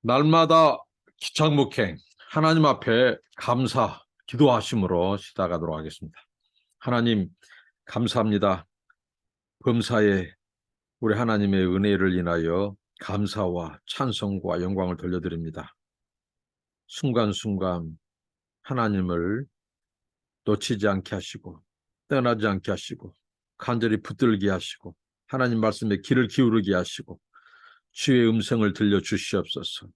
날마다 기창목행 하나님 앞에 감사 기도하심으로 시작하도록 하겠습니다. 하나님 감사합니다. 범사에 우리 하나님의 은혜를 인하여 감사와 찬송과 영광을 돌려드립니다. 순간순간 하나님을 놓치지 않게 하시고 떠나지 않게 하시고 간절히 붙들게 하시고 하나님 말씀에 귀를 기울이게 하시고 주의 음성을 들려주시옵소서.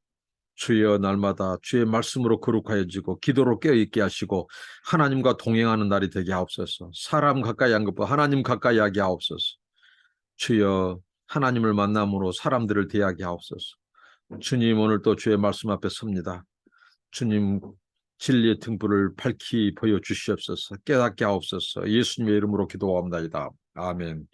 주여 날마다 주의 말씀으로 거룩하여지고 기도로 깨어있게 하시고 하나님과 동행하는 날이 되게 하옵소서. 사람 가까이 한 것보다 하나님 가까이 하게 하옵소서. 주여 하나님을 만남으로 사람들을 대하게 하옵소서. 주님 오늘 또 주의 말씀 앞에 섭니다. 주님 진리의 등불을 밝히 보여주시옵소서. 깨닫게 하옵소서. 예수님의 이름으로 기도합니다. 아멘.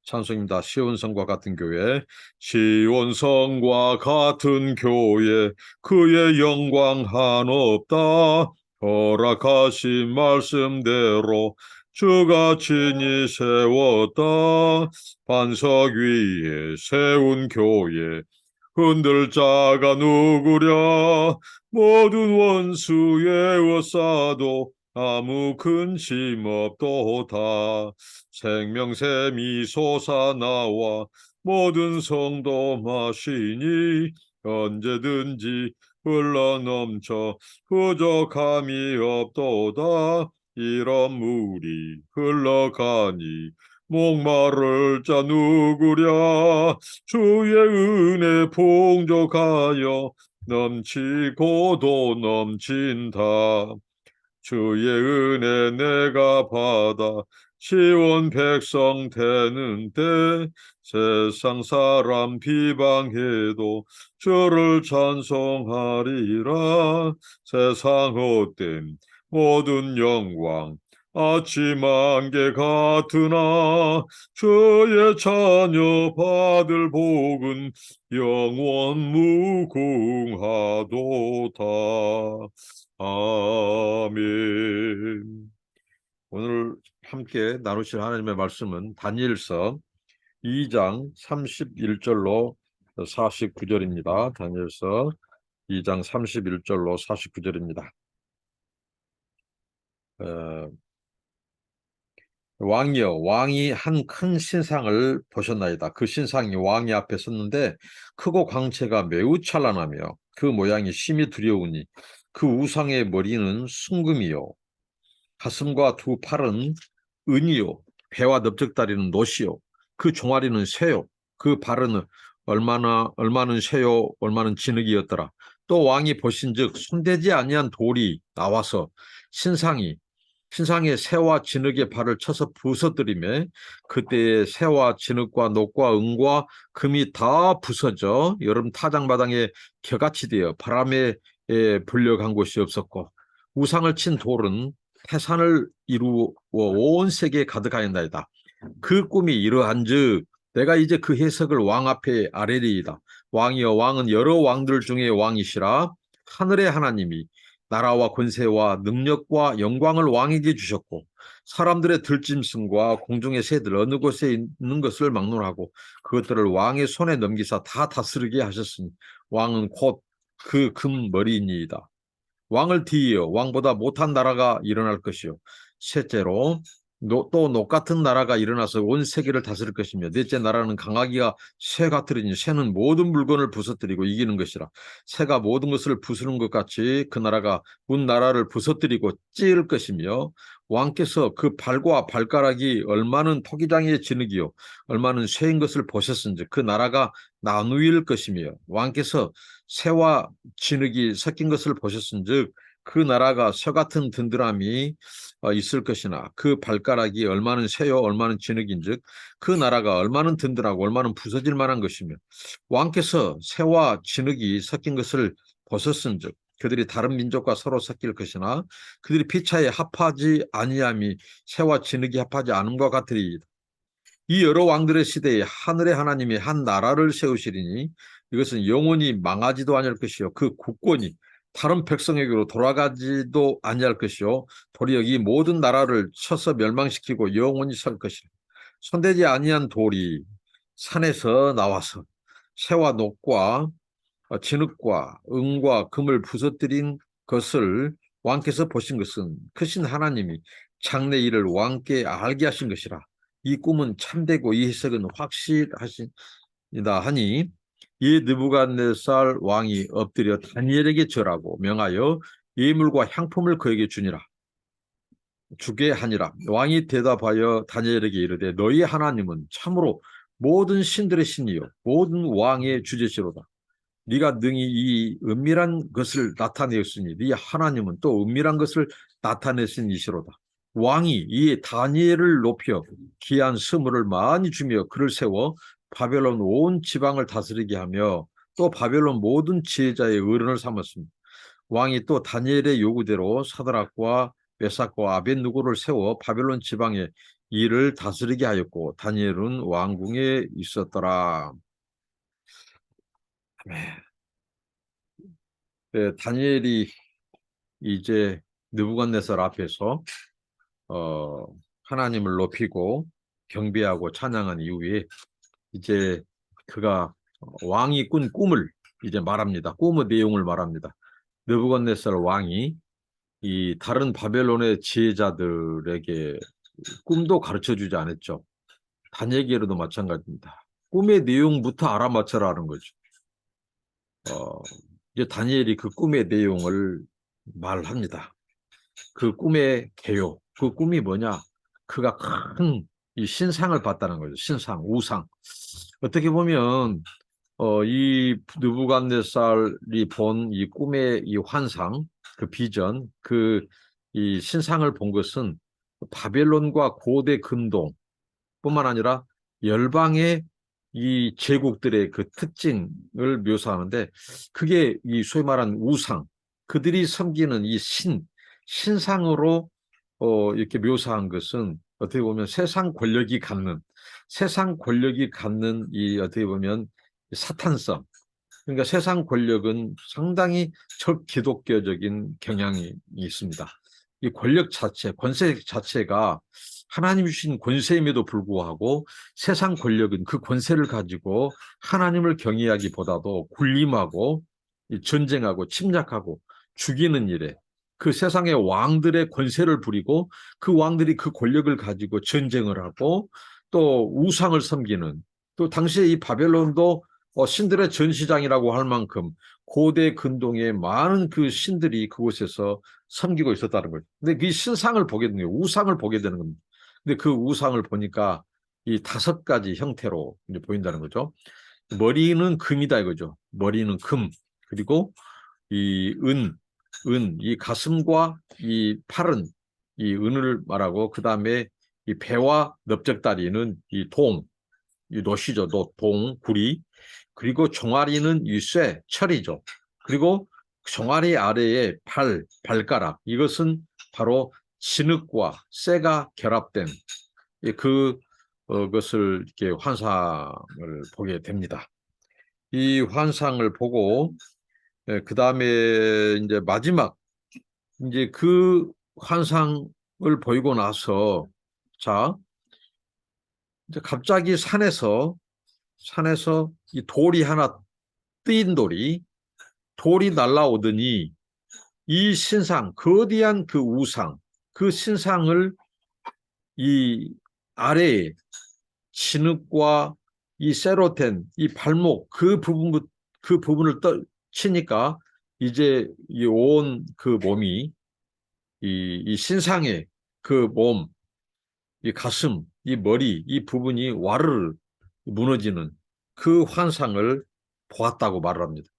찬송입니다. 시온성과 같은 교회. 시온성과 같은 교회 그의 영광 한없다. 허락하신 말씀대로 주가 친히 세웠다. 반석 위에 세운 교회 흔들 자가 누구랴. 모든 원수 에워싸도 아무 근심 없도다. 생명샘이 솟아나와 모든 성도 마시니 언제든지 흘러넘쳐 부족함이 없도다. 이런 물이 흘러가니 목마를 자 누구랴. 주의 은혜 풍족하여 넘치고도 넘친다. 주의 은혜 내가 받아 시온 백성 되는 때 세상 사람 비방해도 주를 찬송하리라. 세상 헛된 모든 영광 아침 안개 같으나 주의 자녀 받을 복은 영원 무궁하도다. 아멘. 오늘 함께 나누실 하나님의 말씀은 다니엘서 2장 31절로 49절입니다. 다니엘서 2장 31절로 49절입니다. 왕이여, 왕이 한 큰 신상을 보셨나이다. 그 신상이 왕이 앞에 섰는데 크고 광채가 매우 찬란하며 그 모양이 심히 두려우니 그 우상의 머리는 순금이요 가슴과 두 팔은 은이요 배와 넓적다리는 노시요 그 종아리는 쇠요 그 발은 얼마는 쇠요 얼마는 진흙이었더라. 또 왕이 보신즉 손대지 아니한 돌이 나와서 신상의 새와 진흙의 발을 쳐서 부서뜨리매 그때의 새와 진흙과 녹과 은과 금이 다 부서져 여름 타작마당에 겨같이 되어 바람에 불려간 곳이 없었고 우상을 친 돌은 태산을 이루어 온 세계에 가득하였나이다. 그 꿈이 이러한즉 내가 이제 그 해석을 왕 앞에 아뢰리이다. 왕이여, 왕은 여러 왕들 중에 왕이시라. 하늘의 하나님이 나라와 권세와 능력과 영광을 왕에게 주셨고 사람들의 들짐승과 공중의 새들 어느 곳에 있는 것을 막론하고 그것들을 왕의 손에 넘기사 다 다스리게 하셨으니 왕은 곧 그 금머리이니이다. 왕을 뒤이어 왕보다 못한 나라가 일어날 것이요 셋째로 또 녹 같은 나라가 일어나서 온 세계를 다스릴 것이며 넷째 나라는 강하기가 새 같으리니 새는 모든 물건을 부서뜨리고 이기는 것이라. 새가 모든 것을 부수는 것 같이 그 나라가 문 나라를 부서뜨리고 찌을 것이며 왕께서 그 발과 발가락이 얼마는 토기장의 진흙이요 얼마는 쇠인 것을 보셨은즉 그 나라가 나누일 것이며 왕께서 새와 진흙이 섞인 것을 보셨은즉 그 나라가 쇠 같은 든든함이 있을 것이나 그 발가락이 얼마는 쇠요 얼마는 진흙인즉 그 나라가 얼마는 든든하고 얼마는 부서질 만한 것이며 왕께서 쇠와 진흙이 섞인 것을 보셨은즉 그들이 다른 민족과 서로 섞일 것이나 그들이 피차에 합하지 아니함이 쇠와 진흙이 합하지 않음과 같으리이다. 이 여러 왕들의 시대에 하늘의 하나님이 한 나라를 세우시리니 이것은 영원히 망하지도 아니할 것이요 그 국권이 다른 백성에게로 돌아가지도 아니할 것이요 도리어 이 모든 나라를 쳐서 멸망시키고 영원히 설 것이라. 손대지 아니한 돌이 산에서 나와서 새와 녹과 진흙과 은과 금을 부서뜨린 것을 왕께서 보신 것은 크신 하나님이 장래 일을 왕께 알게 하신 것이라. 이 꿈은 참되고 이 해석은 확실하시다 하니 이 느부갓네살 왕이 엎드려 다니엘에게 절하고 명하여 예물과 향품을 그에게 주게 하니라. 왕이 대답하여 다니엘에게 이르되 너희 하나님은 참으로 모든 신들의 신이요 모든 왕의 주제시로다. 네가 능히 이 은밀한 것을 나타내었으니 네 하나님은 또 은밀한 것을 나타내신 이시로다. 왕이 이 다니엘을 높여 귀한 선물을 많이 주며 그를 세워 바벨론 온 지방을 다스리게 하며 또 바벨론 모든 지혜자의 어른을 삼았습니다. 왕이 또 다니엘의 요구대로 사드락과 메삭과 아벳느고를 세워 바벨론 지방의 일을 다스리게 하였고 다니엘은 왕궁에 있었더라. 다니엘이 이제 느부갓네살 앞에서 어, 하나님을 높이고 경배하고 찬양한 이후에 이제 그가 왕이 꾼 꿈을 이제 말합니다. 꿈의 내용을 말합니다. 느부갓네살 왕이 이 다른 바벨론의 지혜자들에게 꿈도 가르쳐 주지 않았죠. 다니엘에게도 마찬가지입니다. 꿈의 내용부터 알아맞혀라는 거죠. 이제 다니엘이 그 꿈의 내용을 말합니다. 그 꿈의 개요, 그 꿈이 뭐냐? 그가 큰 이 신상을 봤다는 거죠. 신상, 우상. 어떻게 보면 이 느부갓네살이 본 이 꿈의 이 환상, 그 비전, 그 이 신상을 본 것은 바벨론과 고대 근동 뿐만 아니라 열방의 이 제국들의 그 특징을 묘사하는데 그게 이 소위 말하는 우상, 그들이 섬기는 이 신상으로 이렇게 묘사한 것은 어떻게 보면 세상 권력이 갖는 이 어떻게 보면 사탄성, 그러니까 세상 권력은 상당히 적기독교적인 경향이 있습니다. 이 권력 자체, 권세 자체가 하나님 주신 권세임에도 불구하고 세상 권력은 그 권세를 가지고 하나님을 경외하기보다도 군림하고 전쟁하고 침략하고 죽이는 일에 그 세상의 왕들의 권세를 부리고 그 왕들이 그 권력을 가지고 전쟁을 하고 또 우상을 섬기는, 또 당시에 이 바벨론도 신들의 전시장이라고 할 만큼 고대 근동의 많은 그 신들이 그곳에서 섬기고 있었다는 거죠. 근데 그 신상을 보게 되는 거예요. 우상을 보게 되는 겁니다. 근데 그 우상을 보니까 이 5가지 형태로 이제 보인다는 거죠. 머리는 금이다 이거죠. 머리는 금. 그리고 이 이 가슴과 이 팔은 이 은을 말하고, 그 다음에 이 배와 넓적다리는 이 이 노시죠. 동, 구리. 그리고 종아리는 이 철이죠. 그리고 종아리 아래에 발가락. 이것은 바로 진흙과 쇠가 결합된 그것을 이렇게 환상을 보게 됩니다. 이 환상을 보고 그 다음에 이제 마지막 이제 그 환상을 보이고 나서 자 이제 갑자기 산에서 이 돌이 하나 뜨인 돌이 날라오더니 이 신상, 거대한 그 우상, 그 신상을 이 아래에 진흙과 이 세로텐, 이 발목 그 부분을 치니까 이제 이 온 그 몸이 이 신상의 그 몸, 이 가슴, 이 머리, 이 부분이 와르르 무너지는 그 환상을 보았다고 말을 합니다.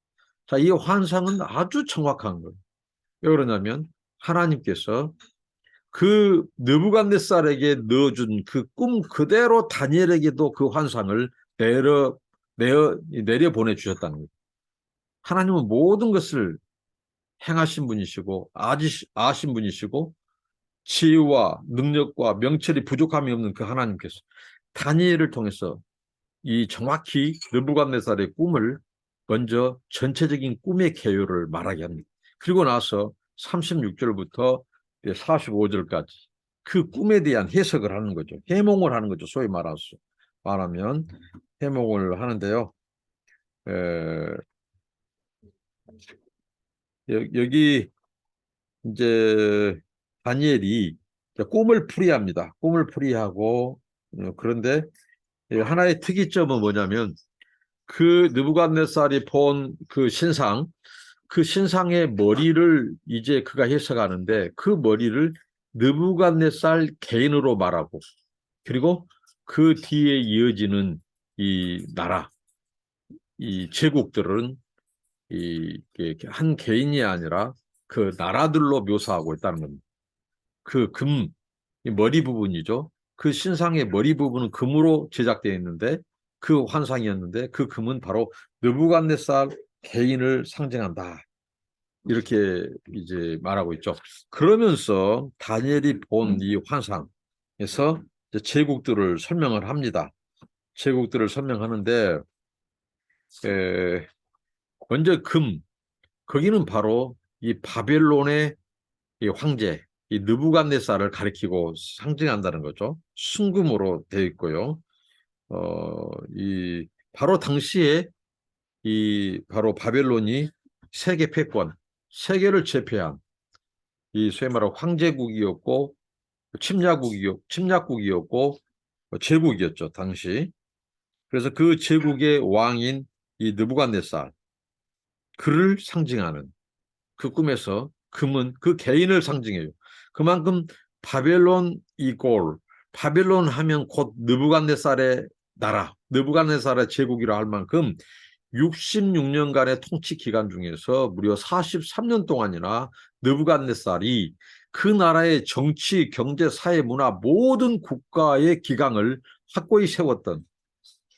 자, 이 환상은 아주 정확한 거예요. 왜 그러냐면 하나님께서 그 느부갓네살에게 넣어준 그 꿈 그대로 다니엘에게도 그 환상을 내려 보내주셨다는 거예요. 하나님은 모든 것을 행하신 분이시고 아신 분이시고 지혜와 능력과 명철이 부족함이 없는 그 하나님께서 다니엘을 통해서 이 정확히 느부갓네살의 꿈을 먼저 전체적인 꿈의 개요를 말하게 합니다. 그리고 나서 36절부터 45절까지 그 꿈에 대한 해석을 하는 거죠. 해몽을 하는 거죠. 소위 말하면 해몽을 하는데요. 여기 이제 다니엘이 꿈을 풀이합니다. 꿈을 풀이하고 그런데 하나의 특이점은 뭐냐면 그 느부갓네살이 본 그 신상, 그 신상의 머리를 이제 그가 해석하는데 그 머리를 느부갓네살 개인으로 말하고 그리고 그 뒤에 이어지는 이 나라, 이 제국들은 한 개인이 아니라 그 나라들로 묘사하고 있다는 겁니다. 그 금, 이 머리 부분이죠. 그 신상의 머리 부분은 금으로 제작되어 있는데 그 환상이었는데 그 금은 바로 느부갓네살 개인을 상징한다. 이렇게 이제 말하고 있죠. 그러면서 다니엘이 본 이 환상에서 제국들을 설명을 합니다. 제국들을 설명하는데 먼저 금, 거기는 바로 이 바벨론의 이 황제, 이 느부갓네살을 가리키고 상징한다는 거죠. 순금으로 되어 있고요. 이 바로 당시에 이 바로 바벨론이 세계 패권, 세계를 제패한 이 소위 말하는 황제국이었고 침략국이었고 제국이었죠 당시. 그래서 그 제국의 왕인 이 느부갓네살 그를 상징하는 그 꿈에서 금은 그 개인을 상징해요. 그만큼 바벨론 이골 바벨론 하면 곧 느부갓네살의 나라, 느부갓네살의 제국이라 할 만큼 66년간의 통치 기간 중에서 무려 43년 동안이나 느부갓네살이 그 나라의 정치, 경제, 사회, 문화 모든 국가의 기강을 확고히 세웠던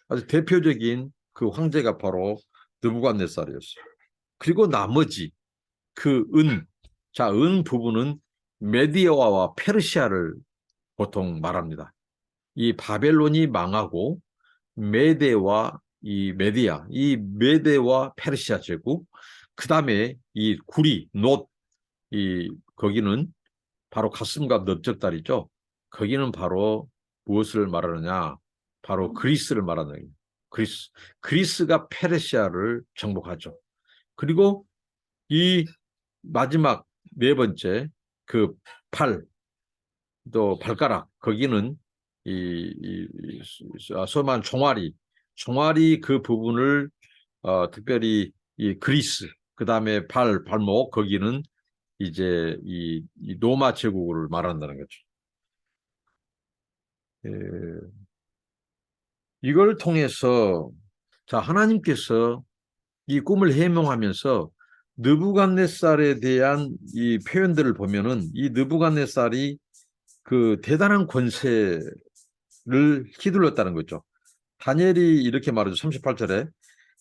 아주 대표적인 그 황제가 바로 느부갓네살이었어요. 그리고 나머지 그 자, 은 부분은 메디아와 페르시아를 보통 말합니다. 이 바벨론이 망하고 메데와 이 메디아, 이 메데와 페르시아 제국, 그 다음에 이 구리, 놋, 이 거기는 바로 가슴과 넓적다리죠. 거기는 바로 무엇을 말하느냐? 바로 그리스를 말하는 거예요. 그리스. 그리스가 페르시아를 정복하죠. 그리고 이 마지막 네 번째 그 팔, 또 발가락 거기는 소위 말하는 종아리 그 부분을 특별히 이 그리스 그 다음에 발목 거기는 이제 이 로마 제국을 말한다는 거죠. 예, 이걸 통해서 자 하나님께서 이 꿈을 해몽하면서 느부갓네살에 대한 이 표현들을 보면은 이 느부갓네살이 그 대단한 권세를 휘둘렀다는 거죠. 다니엘이 이렇게 말하죠. 38절에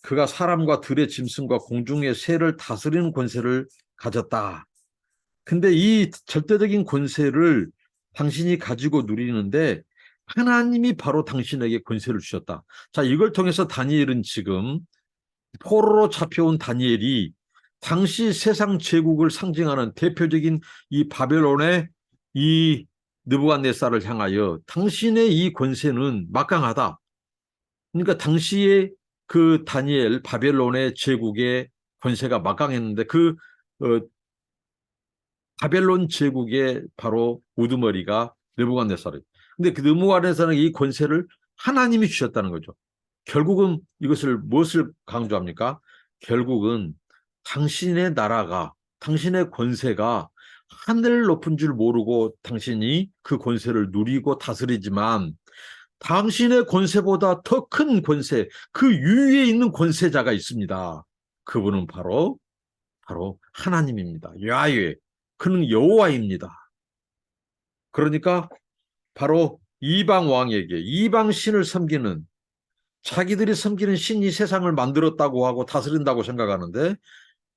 그가 사람과 들의 짐승과 공중의 새를 다스리는 권세를 가졌다. 근데 이 절대적인 권세를 당신이 가지고 누리는데 하나님이 바로 당신에게 권세를 주셨다. 자, 이걸 통해서 다니엘은 지금 포로로 잡혀온 다니엘이 당시 세상 제국을 상징하는 대표적인 이 바벨론의 이 느부갓네살을 향하여 당신의 이 권세는 막강하다. 그러니까 당시에 그 다니엘 바벨론의 제국의 권세가 막강했는데 그 어, 바벨론 제국의 바로 우두머리가 느부갓네살이에요. 근데 그 느부갓네살은 이 권세를 하나님이 주셨다는 거죠. 결국은 이것을 무엇을 강조합니까? 결국은 당신의 나라가 당신의 권세가 하늘 높은 줄 모르고 당신이 그 권세를 누리고 다스리지만 당신의 권세보다 더 큰 권세, 그 위에 있는 권세자가 있습니다. 그분은 바로 하나님입니다. 야훼. 그는 여호와입니다. 그러니까 바로 이방 왕에게 이방 신을 섬기는 자기들이 섬기는 신이 세상을 만들었다고 하고 다스린다고 생각하는데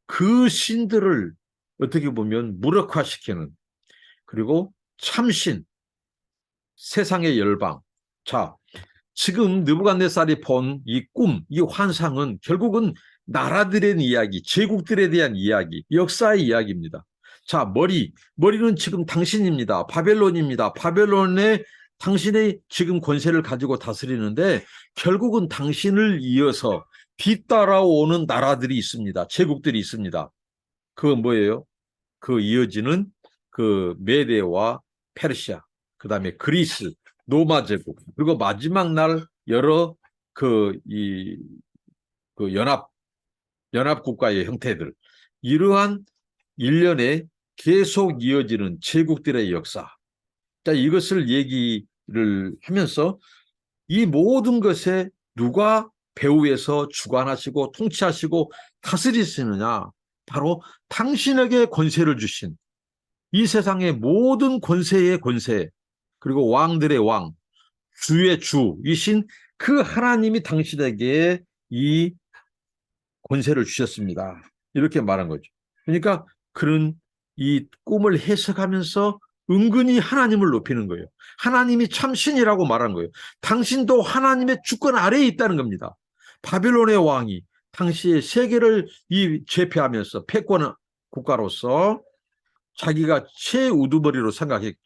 그 신들을 어떻게 보면 무력화시키는 그리고 참신 세상의 열방. 자, 지금 느부갓네살이 본 이 꿈, 이 환상은 결국은 나라들의 이야기, 제국들에 대한 이야기, 역사의 이야기입니다. 자, 머리는 지금 당신입니다. 바벨론입니다. 바벨론의 당신의 지금 권세를 가지고 다스리는데 결국은 당신을 이어서 뒤따라오는 나라들이 있습니다. 제국들이 있습니다. 그건 뭐예요? 그 이어지는 그 메데와 페르시아, 그 다음에 그리스, 로마 제국, 그리고 마지막 날 여러 그 연합 국가의 형태들, 이러한 일련의 계속 이어지는 제국들의 역사. 자, 이것을 얘기를 하면서 이 모든 것에 누가 배후에서 주관하시고 통치하시고 다스리시느냐? 바로 당신에게 권세를 주신 이 세상의 모든 권세의 권세, 그리고 왕들의 왕, 주의 주이신 그 하나님이 당신에게 이 권세를 주셨습니다. 이렇게 말한 거죠. 그러니까 그런 이 꿈을 해석하면서 은근히 하나님을 높이는 거예요. 하나님이 참 신이라고 말한 거예요. 당신도 하나님의 주권 아래에 있다는 겁니다. 바빌론의 왕이 당시에 세계를 제패하면서 패권 국가로서 자기가 최우두머리로 생각했죠.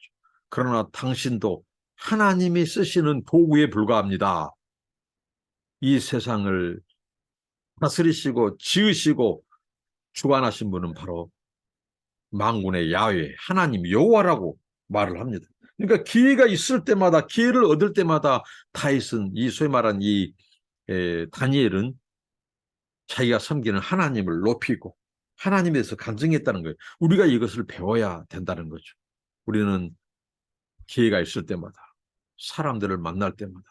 그러나 당신도 하나님이 쓰시는 도구에 불과합니다. 이 세상을 다스리시고 지으시고 주관하신 분은 바로 만군의 야훼 하나님 여호와라고 말을 합니다. 그러니까 기회가 있을 때마다 기회를 얻을 때마다 다윗은 이 소위 말한 이 다니엘은 자기가 섬기는 하나님을 높이고 하나님에서 간증했다는 거예요. 우리가 이것을 배워야 된다는 거죠. 우리는 기회가 있을 때마다 사람들을 만날 때마다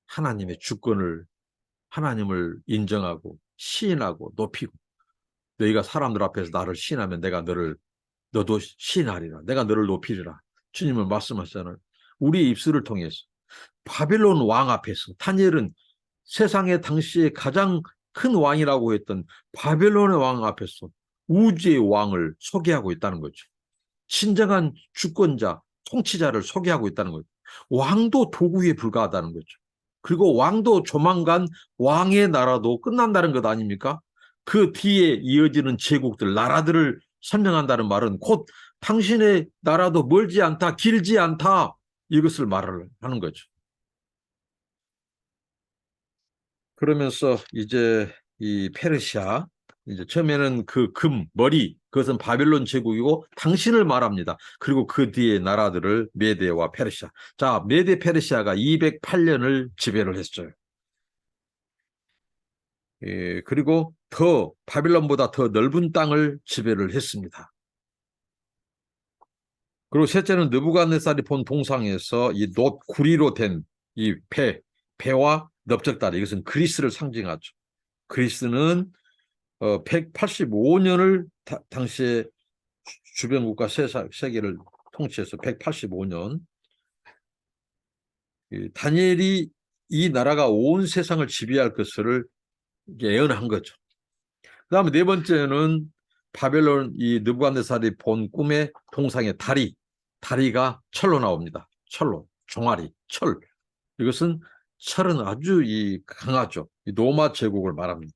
하나님의 주권을 하나님을 인정하고 시인하고 높이고 너희가 사람들 앞에서 나를 시인하면 내가 너도 시인하리라. 내가 너를 높이리라. 주님은 말씀하셨잖아요. 우리의 입술을 통해서 바빌론 왕 앞에서 다니엘은 세상에 당시에 가장 큰 왕이라고 했던 바빌론의 왕 앞에서 우주의 왕을 소개하고 있다는 거죠. 진정한 주권자, 통치자를 소개하고 있다는 거죠. 왕도 도구에 불과하다는 거죠. 그리고 왕도 조만간 왕의 나라도 끝난다는 것 아닙니까? 그 뒤에 이어지는 제국들, 나라들을 설명한다는 말은 곧 당신의 나라도 멀지 않다, 길지 않다, 이것을 말을 하는 거죠. 그러면서 이제 이 페르시아, 이제 처음에는 그 머리, 그것은 바빌론 제국이고 당신을 말합니다. 그리고 그 뒤에 나라들을 메데와 페르시아. 자, 메데 페르시아가 208년을 지배를 했어요. 그리고 바빌론보다 더 넓은 땅을 지배를 했습니다. 그리고 셋째는 느부갓네살이 본 동상에서 이 구리로 된 이 배와 넓적다리, 이것은 그리스를 상징하죠. 그리스는 185년을 당시에 주변 국가 세계를 통치해서 185년 다니엘이 이 나라가 온 세상을 지배할 것을 예언한 거죠. 그 다음에 네 번째는 바벨론 이 느부갓네살이 본 꿈의 동상의 다리가 철로 나옵니다. 철로, 종아리, 철. 이것은 철은 아주 강하죠. 이 로마 제국을 말합니다.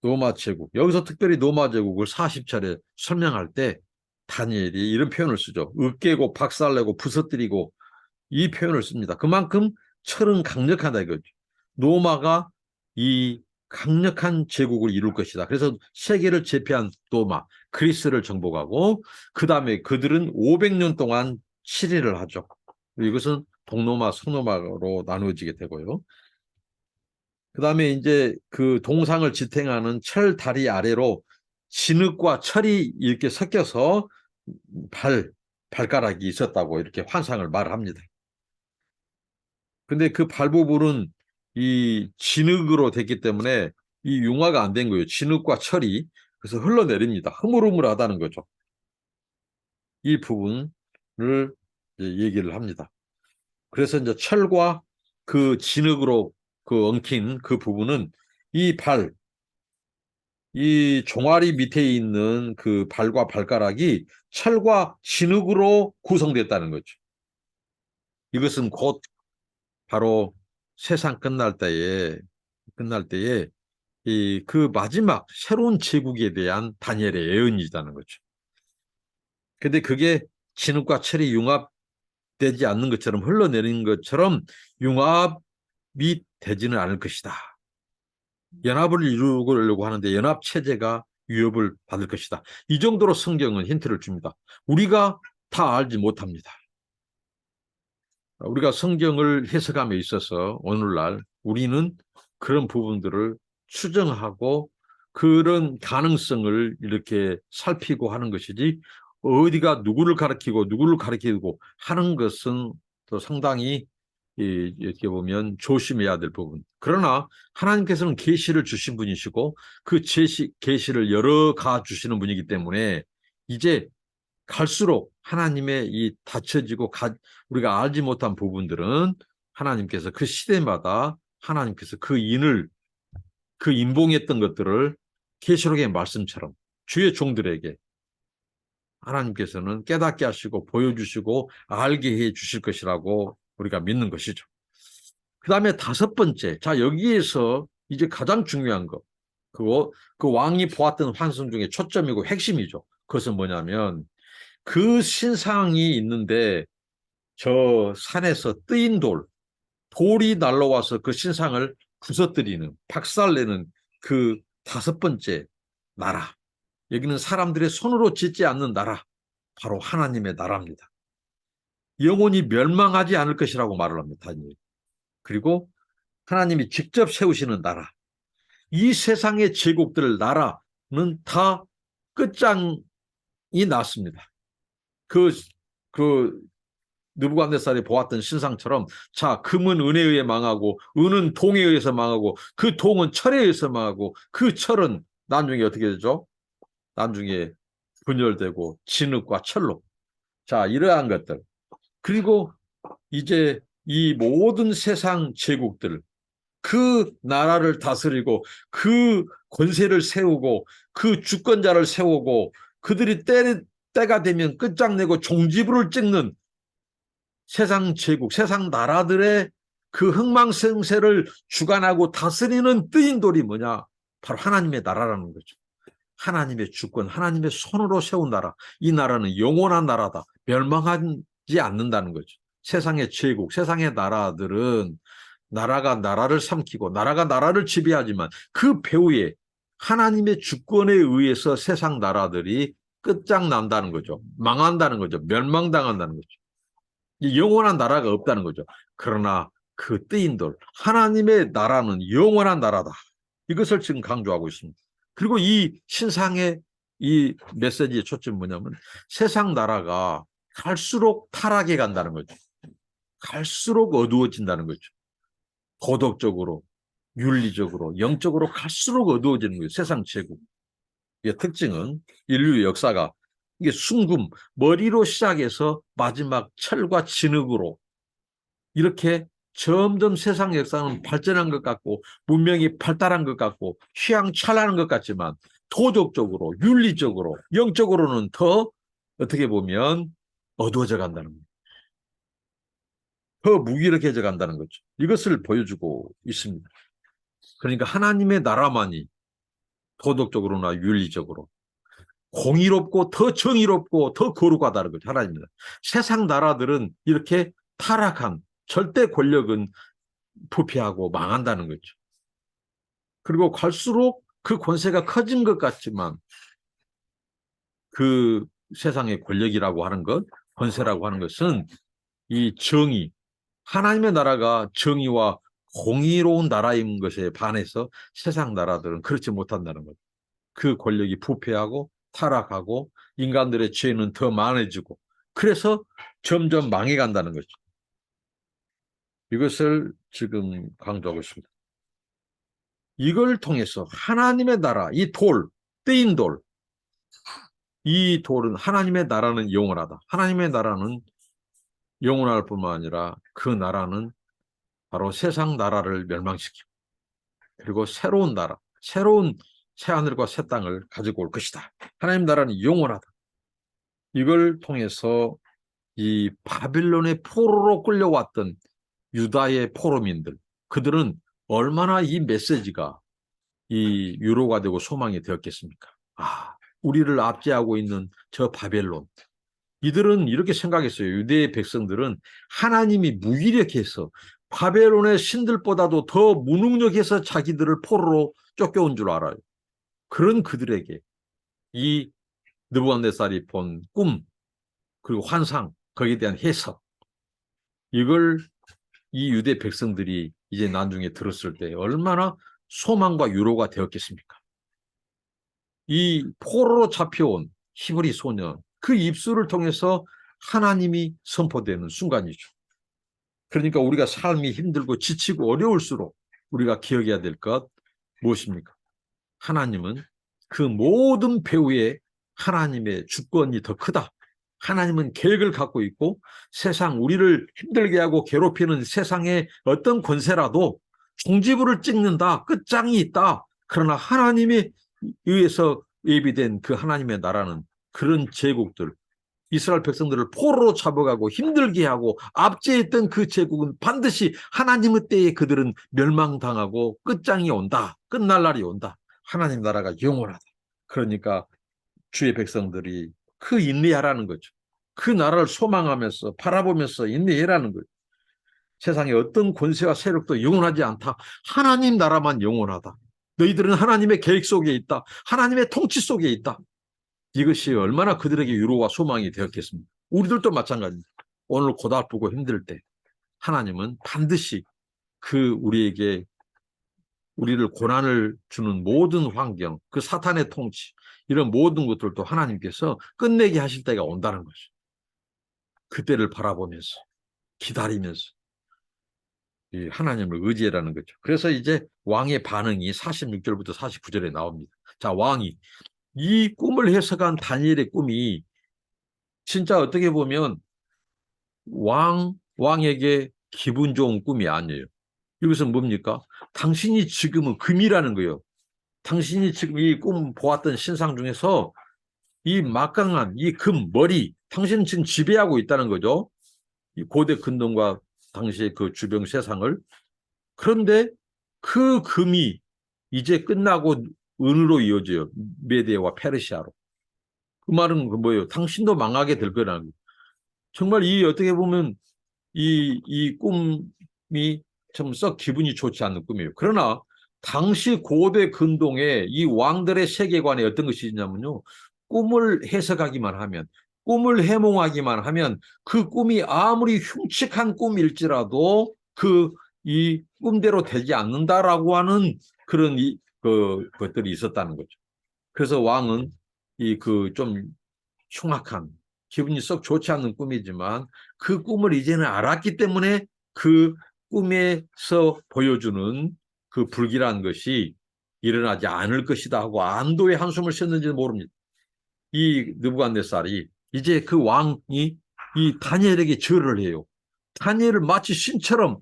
로마 제국. 여기서 특별히 로마 제국을 40차례 설명할 때 다니엘이 이런 표현을 쓰죠. 으깨고 박살내고 부서뜨리고 이 표현을 씁니다. 그만큼 철은 강력하다 이거죠. 로마가 이 강력한 제국을 이룰 것이다. 그래서 세계를 제패한 로마, 그리스를 정복하고 그 다음에 그들은 500년 동안 치리를 하죠. 이것은 동로마, 서로마로 나누어지게 되고요. 그 다음에 이제 그 동상을 지탱하는 철 다리 아래로 진흙과 철이 이렇게 섞여서 발가락이 있었다고 이렇게 환상을 말합니다. 근데 그 발 부분은 이 진흙으로 됐기 때문에 이 융화가 안 된 거예요. 진흙과 철이. 그래서 흘러내립니다. 흐물흐물하다는 거죠. 이 부분을 얘기를 합니다. 그래서 이제 철과 그 진흙으로 엉킨 그 부분은 이 종아리 밑에 있는 그 발과 발가락이 철과 진흙으로 구성됐다는 거죠. 이것은 곧 바로 세상 끝날 때에 그 마지막 새로운 제국에 대한 다니엘의 예언이라는 거죠. 근데 그게 진흙과 철이 융합되지 않는 것처럼 흘러내리는 것처럼 융합이 되지는 않을 것이다. 연합을 이루려고 하는데 연합체제가 위협을 받을 것이다. 이 정도로 성경은 힌트를 줍니다. 우리가 다 알지 못합니다. 우리가 성경을 해석함에 있어서 오늘날 우리는 그런 부분들을 추정하고 그런 가능성을 이렇게 살피고 하는 것이지, 어디가 누구를 가리키고 누구를 가리키고 하는 것은 또 상당히 이렇게 보면 조심해야 될 부분. 그러나 하나님께서는 계시를 주신 분이시고 그 계시를 열어 가 주시는 분이기 때문에 이제 갈수록 하나님의 이 닫혀지고 우리가 알지 못한 부분들은 하나님께서 그 시대마다 하나님께서 그 인봉했던 것들을 계시록의 말씀처럼 주의 종들에게 하나님께서는 깨닫게 하시고 보여주시고 알게 해 주실 것이라고 우리가 믿는 것이죠. 그 다음에 다섯 번째, 자, 여기에서 이제 가장 중요한 거, 그 왕이 보았던 환상 중에 초점이고 핵심이죠. 그것은 뭐냐면 그 신상이 있는데 저 산에서 뜨인 돌이 날라와서 그 신상을 부서뜨리는, 박살내는 그 다섯 번째 나라. 여기는 사람들의 손으로 짓지 않는 나라, 바로 하나님의 나라입니다. 영원히 멸망하지 않을 것이라고 말을 합니다. 그리고 하나님이 직접 세우시는 나라. 이 세상의 제국들 나라는 다 끝장이 났습니다. 그 느부갓네살이 보았던 신상처럼, 자, 금은 은에 의해 망하고 은은 동에 의해서 망하고 그 동은 철에 의해서 망하고 그 철은 나중에 어떻게 되죠? 나중에 분열되고 진흙과 철로. 자, 이러한 것들. 그리고 이제 이 모든 세상 제국들, 그 나라를 다스리고 그 권세를 세우고 그 주권자를 세우고 그들이 때가 되면 끝장내고 종지부를 찍는 세상 제국, 세상 나라들의 그 흥망성쇠를 주관하고 다스리는 뜨인 돌이 뭐냐? 바로 하나님의 나라라는 거죠. 하나님의 주권, 하나님의 손으로 세운 나라. 이 나라는 영원한 나라다. 멸망하지 않는다는 거죠. 세상의 제국, 세상의 나라들은 나라가 나라를 삼키고 나라가 나라를 지배하지만 그 배후에 하나님의 주권에 의해서 세상 나라들이 끝장난다는 거죠. 망한다는 거죠. 멸망당한다는 거죠. 영원한 나라가 없다는 거죠. 그러나 그 뜨인 돌, 하나님의 나라는 영원한 나라다. 이것을 지금 강조하고 있습니다. 그리고 이 신상의 이 메시지의 초점은 뭐냐면 세상 나라가 갈수록 타락해 간다는 거죠. 갈수록 어두워진다는 거죠. 도덕적으로, 윤리적으로, 영적으로 갈수록 어두워지는 거예요. 세상 제국. 의 특징은 인류 역사가 이게 순금, 머리로 시작해서 마지막 철과 진흙으로 이렇게 점점 세상 역사는 발전한 것 같고 문명이 발달한 것 같고 휘황찬란한 것 같지만 도덕적으로, 윤리적으로, 영적으로는 더 어떻게 보면 어두워져 간다는 거예요. 더 무기력해져 간다는 거죠. 이것을 보여주고 있습니다. 그러니까 하나님의 나라만이 도덕적으로나 윤리적으로 공의롭고 더 정의롭고 더 거룩하다는 거죠. 하나님입니다. 세상 나라들은 이렇게 타락한 절대 권력은 부패하고 망한다는 거죠. 그리고 갈수록 그 권세가 커진 것 같지만 그 세상의 권력이라고 하는 것, 권세라고 하는 것은 이 정의, 하나님의 나라가 정의와 공의로운 나라인 것에 반해서 세상 나라들은 그렇지 못한다는 거죠. 그 권력이 부패하고 타락하고 인간들의 죄는 더 많아지고 그래서 점점 망해간다는 거죠. 이것을 지금 강조하고 있습니다. 이걸 통해서 하나님의 나라, 이 돌, 뜨인 돌, 이 돌은 하나님의 나라는 영원하다. 하나님의 나라는 영원할 뿐만 아니라 그 나라는 바로 세상 나라를 멸망시키고 그리고 새로운 나라, 새로운 새하늘과 새 땅을 가지고 올 것이다. 하나님 나라는 영원하다. 이걸 통해서 이 바빌론의 포로로 끌려왔던 유다의 포로민들, 그들은 얼마나 이 메시지가 이 위로가 되고 소망이 되었겠습니까? 아, 우리를 압제하고 있는 저 바벨론. 이들은 이렇게 생각했어요. 유대의 백성들은 하나님이 무기력해서 바벨론의 신들보다도 더 무능력해서 자기들을 포로로 쫓겨온 줄 알아요. 그런 그들에게 이 느부갓네살이 본 꿈, 그리고 환상, 거기에 대한 해석, 이걸 이 유대 백성들이 이제 나중에 들었을 때 얼마나 소망과 위로가 되었겠습니까? 이 포로로 잡혀온 히브리 소년, 그 입술을 통해서 하나님이 선포되는 순간이죠. 그러니까 우리가 삶이 힘들고 지치고 어려울수록 우리가 기억해야 될 것 무엇입니까? 하나님은 그 모든 배후에 하나님의 주권이 더 크다. 하나님은 계획을 갖고 있고 세상 우리를 힘들게 하고 괴롭히는 세상의 어떤 권세라도 종지부를 찍는다. 끝장이 있다. 그러나 하나님에 의해서 예비된 그 하나님의 나라는 그런 제국들, 이스라엘 백성들을 포로로 잡아가고 힘들게 하고 압제했던 그 제국은 반드시 하나님의 때에 그들은 멸망당하고 끝장이 온다. 끝날 날이 온다. 하나님 나라가 영원하다. 그러니까 주의 백성들이 그 인내하라는 거죠. 그 나라를 소망하면서 바라보면서 인내하라는 거죠. 세상에 어떤 권세와 세력도 영원하지 않다. 하나님 나라만 영원하다. 너희들은 하나님의 계획 속에 있다. 하나님의 통치 속에 있다. 이것이 얼마나 그들에게 위로와 소망이 되었겠습니까? 우리들도 마찬가지입니다. 오늘 고달프고 힘들 때 하나님은 반드시 그 우리를 고난을 주는 모든 환경, 그 사탄의 통치, 이런 모든 것들도 하나님께서 끝내게 하실 때가 온다는 거죠. 그때를 바라보면서 기다리면서 이 하나님을 의지하라는 거죠. 그래서 이제 왕의 반응이 46절부터 49절에 나옵니다. 자, 왕이 이 꿈을 해석한 다니엘의 꿈이 진짜 어떻게 보면 왕에게 기분 좋은 꿈이 아니에요. 이것은 뭡니까? 당신이 지금은 금이라는 거예요. 당신이 지금 이 꿈 보았던 신상 중에서 이 막강한 이 금, 머리, 당신은 지금 지배하고 있다는 거죠. 이 고대 근동과 당시의 그 주변 세상을. 그런데 그 금이 이제 끝나고 은으로 이어져요. 메디아와 페르시아로. 그 말은 뭐예요? 당신도 망하게 될 거라는 거예요. 정말 이 어떻게 보면 이 꿈이 참 썩 기분이 좋지 않는 꿈이에요. 그러나 당시 고대 근동의 이 왕들의 세계관에 어떤 것이 있냐면요. 꿈을 해석하기만 하면, 꿈을 해몽하기만 하면 그 꿈이 아무리 흉측한 꿈일지라도 이 꿈대로 되지 않는다라고 하는 그런 것들이 있었다는 거죠. 그래서 왕은 이 좀 흉악한, 기분이 썩 좋지 않는 꿈이지만 그 꿈을 이제는 알았기 때문에 그 꿈에서 보여주는 그 불길한 것이 일어나지 않을 것이다 하고 안도의 한숨을 쉬었는지는 모릅니다. 이 느부갓네살이 이제 그 왕이 이 다니엘에게 절을 해요. 다니엘을 마치 신처럼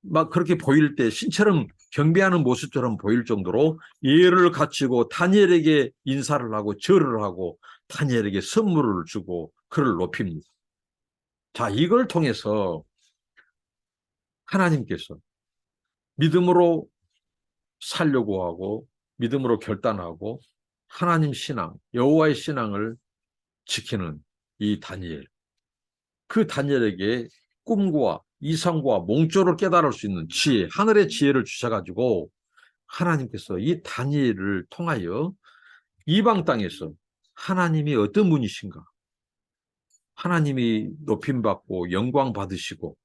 막 그렇게 보일 때 신처럼 경배하는 모습처럼 보일 정도로 예를 갖추고 다니엘에게 인사를 하고 절을 하고 다니엘에게 선물을 주고 그를 높입니다. 자, 이걸 통해서 하나님께서 믿음으로 살려고 하고 믿음으로 결단하고 하나님 신앙, 여호와의 신앙을 지키는 이 다니엘. 그 다니엘에게 꿈과 이상과 몽조를 깨달을 수 있는 지혜, 하늘의 지혜를 주셔가지고 하나님께서 이 다니엘을 통하여 이방 땅에서 하나님이 어떤 분이신가, 하나님이 높임받고 영광 받으시고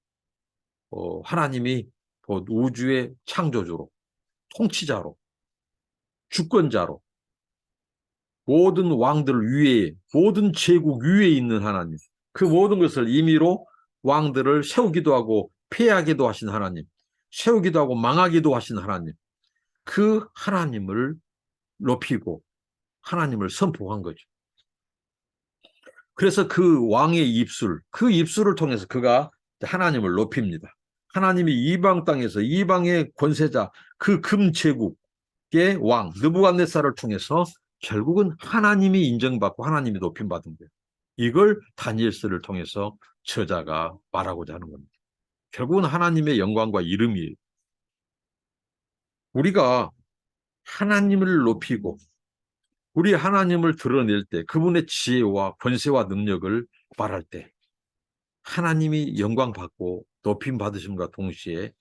하나님이 우주의 창조주로, 통치자로, 주권자로, 모든 왕들 위에, 모든 제국 위에 있는 하나님, 그 모든 것을 임의로 왕들을 세우기도 하고 폐하기도 하신 하나님, 세우기도 하고 망하기도 하신 하나님, 그 하나님을 높이고 하나님을 선포한 거죠. 그래서 그 왕의 입술, 그 입술을 통해서 그가 하나님을 높입니다. 하나님이 이방 땅에서 이방의 권세자, 그 금제국의 왕 느부갓네살을 통해서 결국은 하나님이 인정받고 하나님이 높임받은 거예요. 이걸 다니엘서를 통해서 저자가 말하고자 하는 겁니다. 결국은 하나님의 영광과 이름이에요. 우리가 하나님을 높이고 우리 하나님을 드러낼 때 그분의 지혜와 권세와 능력을 말할 때 하나님이 영광 받고 높임 받으심과 동시에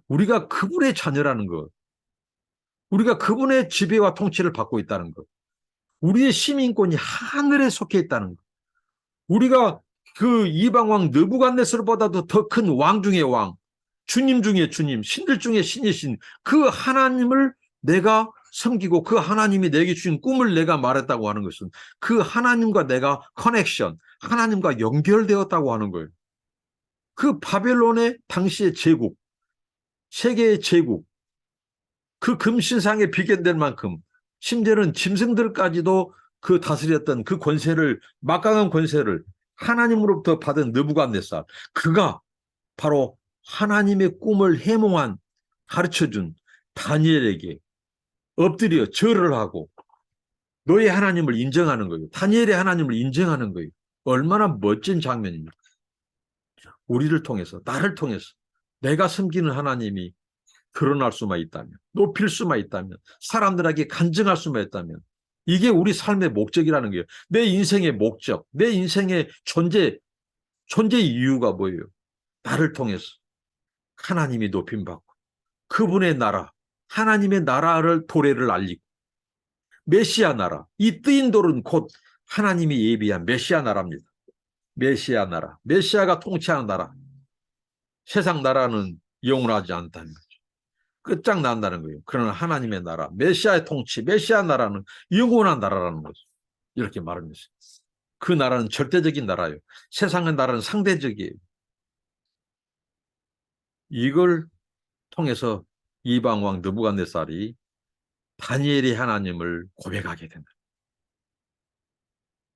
우리가 그분의 자녀라는 것, 우리가 그분의 지배와 통치를 받고 있다는 것. 우리의 시민권이 하늘에 속해 있다는 것. 우리가 그 이방왕 느부갓네살보다도 더 큰 왕 중의 왕, 주님 중의 주님, 신들 중의 신이신 그 하나님을 내가 섬기고 그 하나님이 내게 주신 꿈을 내가 말했다고 하는 것은 그 하나님과 내가 커넥션, 하나님과 연결되었다고 하는 거예요. 그 바벨론의 당시의 제국, 세계의 제국, 그 금신상에 비견될 만큼 심지어는 짐승들까지도 그 다스렸던 그 권세를, 막강한 권세를 하나님으로부터 받은 느부갓네살, 그가 바로 하나님의 꿈을 해몽한, 가르쳐준 다니엘에게 엎드려 절을 하고 너의 하나님을 인정하는 거예요. 다니엘의 하나님을 인정하는 거예요. 얼마나 멋진 장면입니까? 우리를 통해서, 나를 통해서 내가 섬기는 하나님이 드러날 수만 있다면, 높일 수만 있다면, 사람들에게 간증할 수만 있다면, 이게 우리 삶의 목적이라는 거예요. 내 인생의 목적, 내 인생의 존재의 이유가 뭐예요? 나를 통해서 하나님이 높임받고 그분의 나라, 하나님의 나라를 도래를 알리고 메시아 나라, 이 뜨인 돌은 곧 하나님이 예비한 메시아 나라입니다. 메시아 나라, 메시아가 통치하는 나라. 세상 나라는 영원하지 않다는 거죠. 끝장난다는 거예요. 그러나 하나님의 나라, 메시아의 통치, 메시아 나라는 영원한 나라라는 거죠. 이렇게 말합니다. 그 나라는 절대적인 나라예요. 세상의 나라는 상대적이에요. 이걸 통해서 이방왕 느부갓네살이 다니엘의 하나님을 고백하게 된다.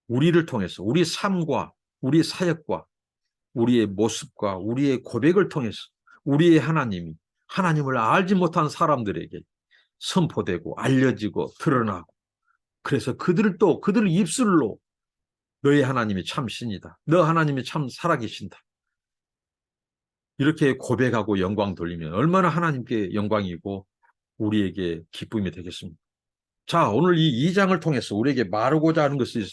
우리를 통해서, 우리 삶과 우리 사역과 우리의 모습과 우리의 고백을 통해서 우리의 하나님이 하나님을 알지 못한 사람들에게 선포되고 알려지고 드러나고, 그래서 그들도 그들 입술로 너의 하나님이 참 신이다, 너 하나님이 참 살아계신다, 이렇게 고백하고 영광 돌리면 얼마나 하나님께 영광이고 우리에게 기쁨이 되겠습니까? 자, 오늘 이 2장을 통해서 우리에게 말하고자 하는 것이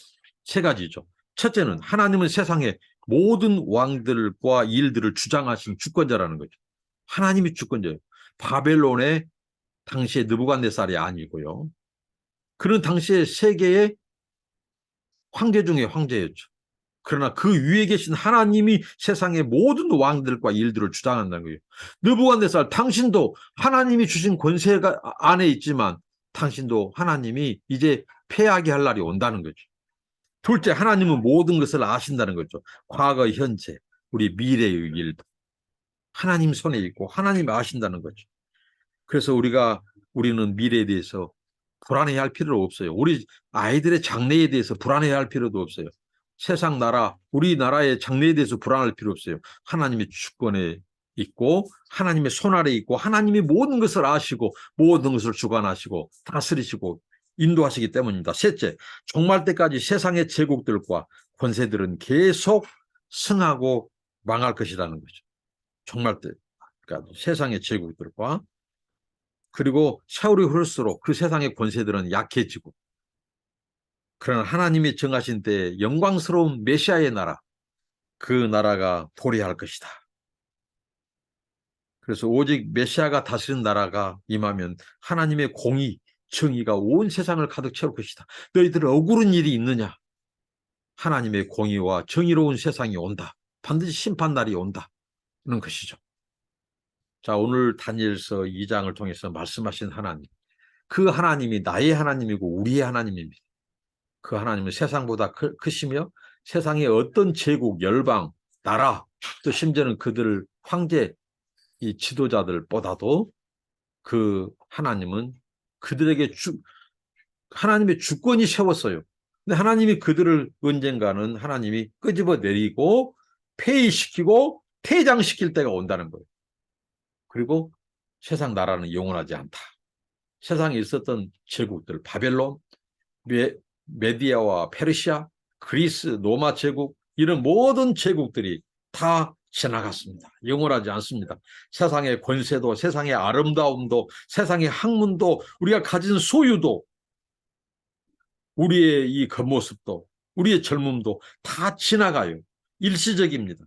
세 가지죠. 첫째는 하나님은 세상의 모든 왕들과 일들을 주장하신 주권자라는 거죠. 하나님이 주권자예요. 바벨론의 당시의 느부갓네살이 아니고요. 그는 당시의 세계의 황제 중의 황제였죠. 그러나 그 위에 계신 하나님이 세상의 모든 왕들과 일들을 주장한다는 거예요. 느부갓네살, 당신도 하나님이 주신 권세가 안에 있지만 당신도 하나님이 이제 패하게 할 날이 온다는 거죠. 둘째, 하나님은 모든 것을 아신다는 거죠. 과거, 현재, 우리 미래의 일도 하나님 손에 있고 하나님이 아신다는 거죠. 그래서 우리는 미래에 대해서 불안해할 필요가 없어요. 우리 아이들의 장래에 대해서 불안해할 필요도 없어요. 세상 나라, 우리나라의 장래에 대해서 불안할 필요 없어요. 하나님의 주권에 있고 하나님의 손 아래 있고 하나님이 모든 것을 아시고 모든 것을 주관하시고 다스리시고 인도하시기 때문입니다. 셋째, 종말 때까지 세상의 제국들과 권세들은 계속 승하고 망할 것이라는 거죠. 종말 때까지 세상의 제국들과, 그리고 세월이 흐를수록 그 세상의 권세들은 약해지고, 그러나 하나님이 정하신 때 영광스러운 메시아의 나라, 그 나라가 도래할 것이다. 그래서 오직 메시아가 다스리는 나라가 임하면 하나님의 공의, 정의가 온 세상을 가득 채울 것이다. 너희들 억울한 일이 있느냐? 하나님의 공의와 정의로운 세상이 온다. 반드시 심판날이 온다. 는 것이죠. 자, 오늘 다니엘서 2장을 통해서 말씀하신 하나님, 그 하나님이 나의 하나님이고 우리의 하나님입니다. 그 하나님은 세상보다 크시며 세상의 어떤 제국, 열방, 나라, 또 심지어는 그들 황제, 이 지도자들보다도 그 하나님은 그들에게 하나님의 주권이 세웠어요. 근데 하나님이 그들을 언젠가는 하나님이 끄집어 내리고 폐위시키고 퇴장시킬 때가 온다는 거예요. 그리고 세상 나라는 영원하지 않다. 세상에 있었던 제국들, 바벨론, 메디아와 페르시아, 그리스, 로마 제국, 이런 모든 제국들이 다 지나갔습니다. 영원하지 않습니다. 세상의 권세도, 세상의 아름다움도, 세상의 학문도, 우리가 가진 소유도, 우리의 이 겉모습도, 우리의 젊음도 다 지나가요. 일시적입니다.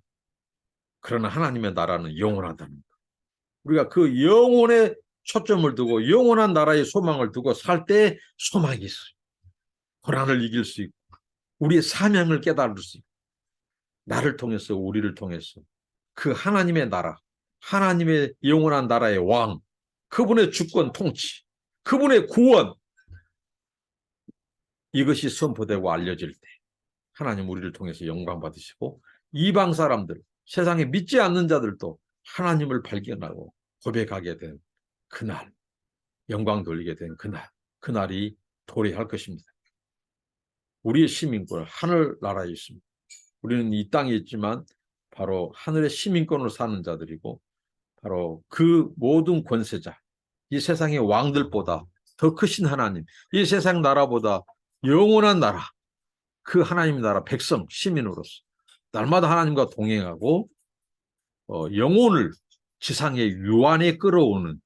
그러나 하나님의 나라는 영원하다는 것. 우리가 그 영혼의 초점을 두고 영원한 나라의 소망을 두고 살 때 소망이 있어요. 고난을 이길 수 있고 우리의 사명을 깨달을 수 있고 나를 통해서 우리를 통해서 그 하나님의 나라, 하나님의 영원한 나라의 왕, 그분의 주권 통치, 그분의 구원 이것이 선포되고 알려질 때 하나님 우리를 통해서 영광 받으시고 이방 사람들, 세상에 믿지 않는 자들도 하나님을 발견하고 고백하게 된 그날, 영광 돌리게 된 그날, 그날이 도래할 것입니다. 우리의 시민권 하늘나라에 있습니다. 우리는 이 땅에 있지만 바로 하늘의 시민권으로 사는 자들이고 바로 그 모든 권세자, 이 세상의 왕들보다 더 크신 하나님, 이 세상 나라보다 영원한 나라, 그 하나님 나라 백성, 시민으로서 날마다 하나님과 동행하고 영혼을 지상의 유한에 끌어오는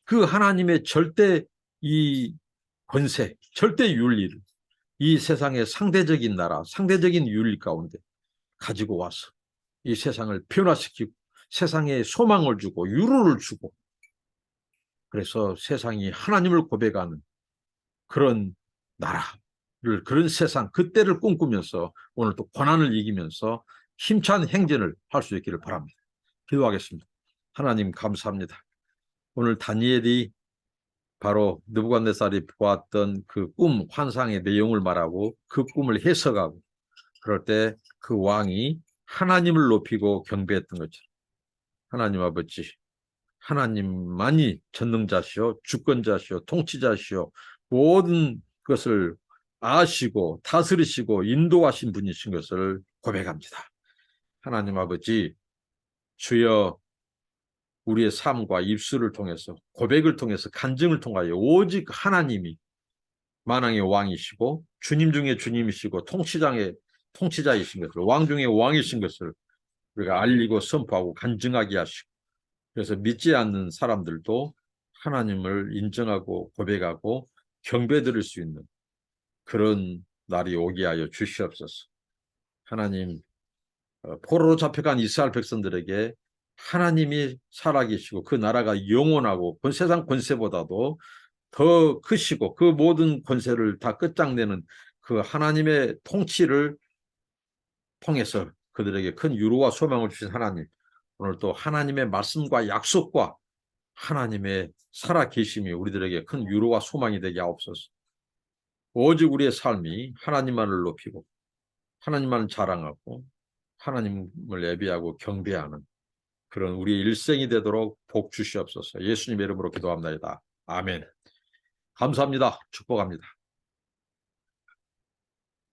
그 하나님의 절대 이 권세, 절대 윤리를 이 세상의 상대적인 나라, 상대적인 윤리 가운데 가지고 와서 이 세상을 변화시키고 세상에 소망을 주고 유로를 주고 그래서 세상이 하나님을 고백하는 그런 나라를 그런 세상 그때를 꿈꾸면서 오늘 또 고난을 이기면서 힘찬 행진을 할 수 있기를 바랍니다. 기도하겠습니다. 하나님 감사합니다. 오늘 다니엘이 바로 느부갓네살이 보았던 그 꿈, 환상의 내용을 말하고 그 꿈을 해석하고 그럴 때 그 왕이 하나님을 높이고 경배했던 것처럼 하나님 아버지, 하나님만이 전능자시오, 주권자시오, 통치자시오, 모든 것을 아시고 다스리시고 인도하신 분이신 것을 고백합니다. 하나님 아버지, 주여 우리의 삶과 입술을 통해서 고백을 통해서 간증을 통하여 오직 하나님이 만왕의 왕이시고 주님 중에 주님이시고 통치자이신 것을 왕 중에 왕이신 것을 우리가 알리고 선포하고 간증하게 하시고 그래서 믿지 않는 사람들도 하나님을 인정하고 고백하고 경배드릴 수 있는 그런 날이 오게 하여 주시옵소서. 하나님 포로로 잡혀간 이스라엘 백성들에게 하나님이 살아계시고 그 나라가 영원하고 세상 권세보다도 더 크시고 그 모든 권세를 다 끝장내는 그 하나님의 통치를 통해서 그들에게 큰 유로와 소망을 주신 하나님, 오늘 또 하나님의 말씀과 약속과 하나님의 살아계심이 우리들에게 큰 유로와 소망이 되게 하옵소서. 오직 우리의 삶이 하나님만을 높이고 하나님만을 자랑하고 하나님을 예배하고 경배하는 그런 우리의 일생이 되도록 복 주시옵소서. 예수님의 이름으로 기도합니다. 아멘. 감사합니다. 축복합니다.